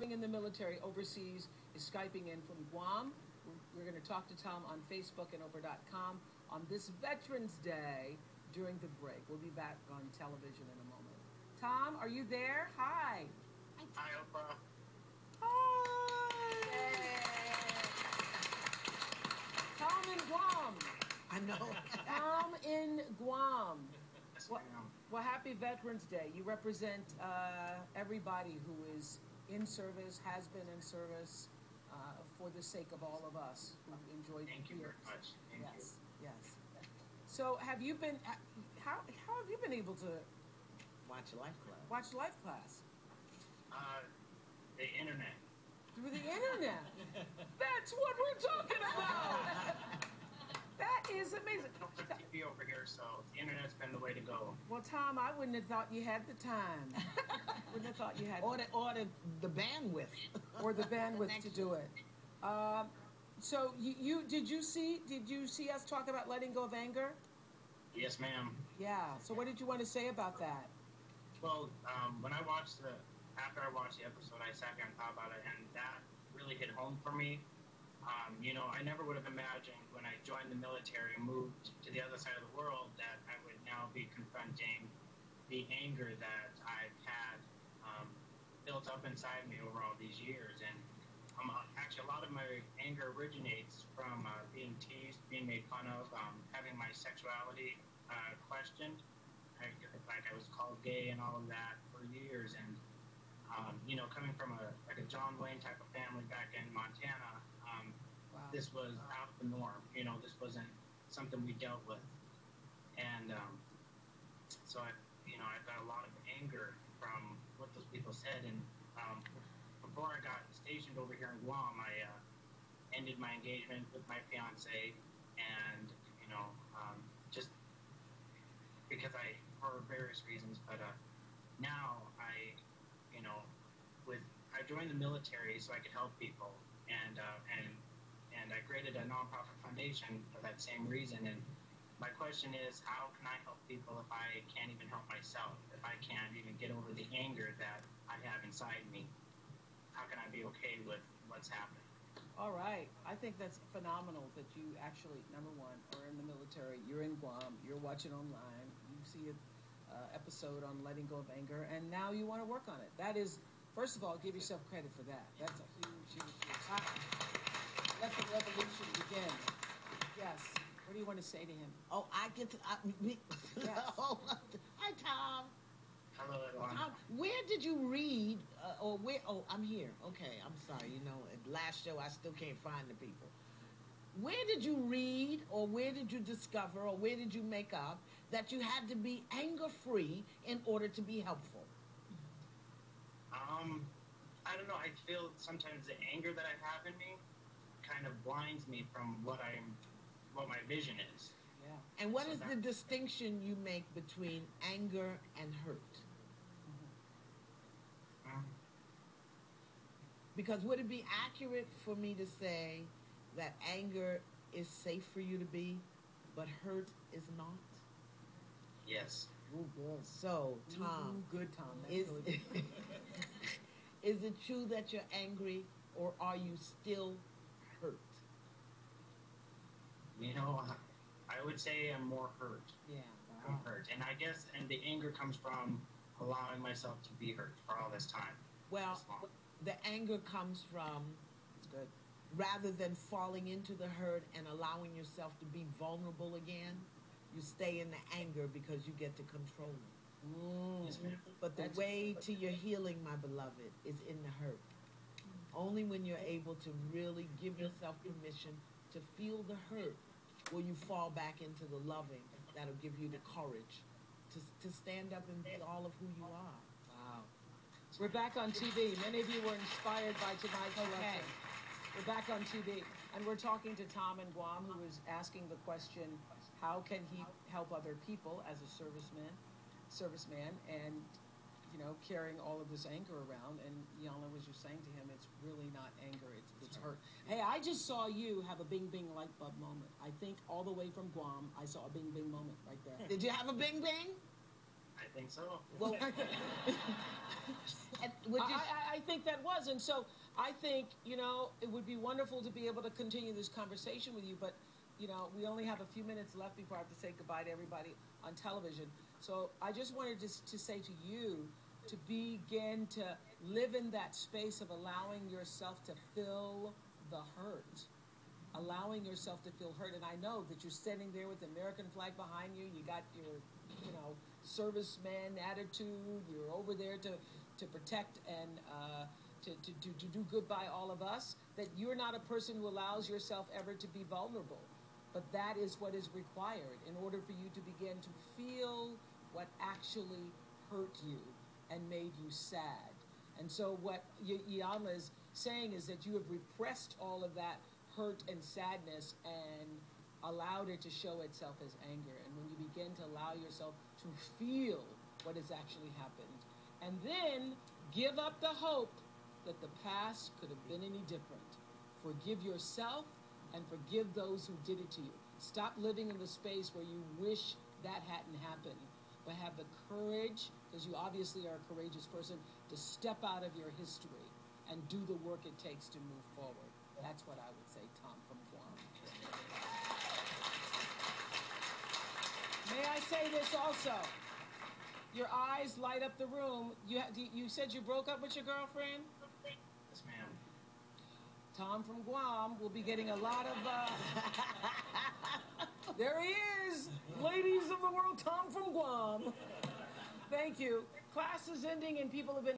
serving in the military overseas, is Skyping in from Guam. We're going to talk to Tom on Facebook and Oprah.com on this Veterans Day during the break. We'll be back on television in a moment. Tom, are you there? Hi. Hi, Oprah. Hi. Tom in Guam. I know. Tom in Guam. Yes, Well, ma'am. well, happy Veterans Day. You represent everybody who is in service, has been in service, for the sake of all of us who enjoyed Thank you very much. Thank you. Yes, yes. So have you been, how have you been able to Watch Life Club. watch Life Class? The internet. Through the internet. That's what we're talking about. That is amazing. I don't have TV over here, so the internet's been the way to go. Well, Tom, I wouldn't have thought you had the time. Wouldn't have thought you had Or the bandwidth. or the bandwidth to do it. So did you see us talk about letting go of anger? Yes, ma'am. Yeah. So what did you want to say about that? Well, after I watched the episode, I sat here and thought about it, and that really hit home for me. I never would have imagined when I joined the military and moved to the other side of the world that I would now be confronting the anger that I've had built up inside me over all these years. And actually, a lot of my anger originates from being teased, being made fun of, having my sexuality questioned. I was called gay and all of that for years. And, coming from a John Wayne type of family back in Montana, Wow. this was out of the norm. This wasn't something we dealt with. And so I got a lot of anger from what those people said. And before I got stationed over here in Guam, I ended my engagement with my fiance, and just because for various reasons. But now I joined the military so I could help people, and I created a nonprofit foundation for that same reason. And my question is, how can I help people if I can't even help myself? If I can't even get over the anger that I have inside me, how can I be okay with what's happening? All right. I think that's phenomenal that you actually, number one, are in the military. You're in Guam. You're watching online. You see an episode on letting go of anger, and now you want to work on it. That is, first of all, give yourself credit for that. That's a huge, huge, huge. Let the revolution begin. Yes. What do you want to say to him? Oh, I get to. Yes. Oh, hi, Tom. Hello, everyone. Tom, where did you read, or where? Oh, I'm here. Okay, I'm sorry. At last show, I still can't find the people. Where did you read, or where did you discover, or where did you make up that you had to be anger-free in order to be helpful? I don't know. I feel sometimes the anger that I have in me kind of blinds me from what my vision is. Yeah. And what is the distinction you make between anger and hurt? Because would it be accurate for me to say that anger is safe for you to be, but hurt is not? Yes. Ooh, good. So, Tom, Ooh, good, Tom. That's is, really good. is it true that you're angry, or are you still hurt? I would say I'm more hurt. Yeah. I'm hurt. And I guess, the anger comes from allowing myself to be hurt for all this time. Well, This long. the anger comes from, It's good. rather than falling into the hurt and allowing yourself to be vulnerable again, you stay in the anger because you get to control it. Yes, ma'am. But the That's way to your healing, my beloved, is in the hurt. Only when you're able to really give yourself permission to feel the hurt will you fall back into the loving that'll give you the courage to stand up and be all of who you are. Wow. We're back on TV. Many of you were inspired by tonight's lesson. We're back on TV, and we're talking to Tom in Guam, who is asking the question, how can he help other people as a serviceman, and carrying all of this anger around. And Yana was just saying to him, it's really not anger, it's hurt. Hey, I just saw you have a bing bing light bulb moment. I think all the way from Guam, I saw a bing bing moment right there. Did you have a bing bing? I I think so. Well, and would you, I think that was. And so I think, you know, it would be wonderful to be able to continue this conversation with you, but, you know, we only have a few minutes left before I have to say goodbye to everybody on television. So I just wanted to say to you to begin to live in that space of allowing yourself to feel the hurt. Allowing yourself to feel hurt. And I know that you're standing there with the American flag behind you. You got your, you know, serviceman attitude. You're over there to protect and to do good by all of us. That you're not a person who allows yourself ever to be vulnerable. But that is what is required in order for you to begin to feel what actually hurt you and made you sad. And so what Yama is saying is that you have repressed all of that hurt and sadness and allowed it to show itself as anger. And when you begin to allow yourself to feel what has actually happened, and then give up the hope that the past could have been any different. Forgive yourself and forgive those who did it to you. Stop living in the space where you wish that hadn't happened, but have the courage, because you obviously are a courageous person, to step out of your history and do the work it takes to move forward. That's what I would say, Tom from Guam. May I say this also? Your eyes light up the room. You said you broke up with your girlfriend? Yes, ma'am. Tom from Guam will be getting a lot of... There he is! Ladies of the world, Tom from Guam. Thank you. Class is ending and people have been...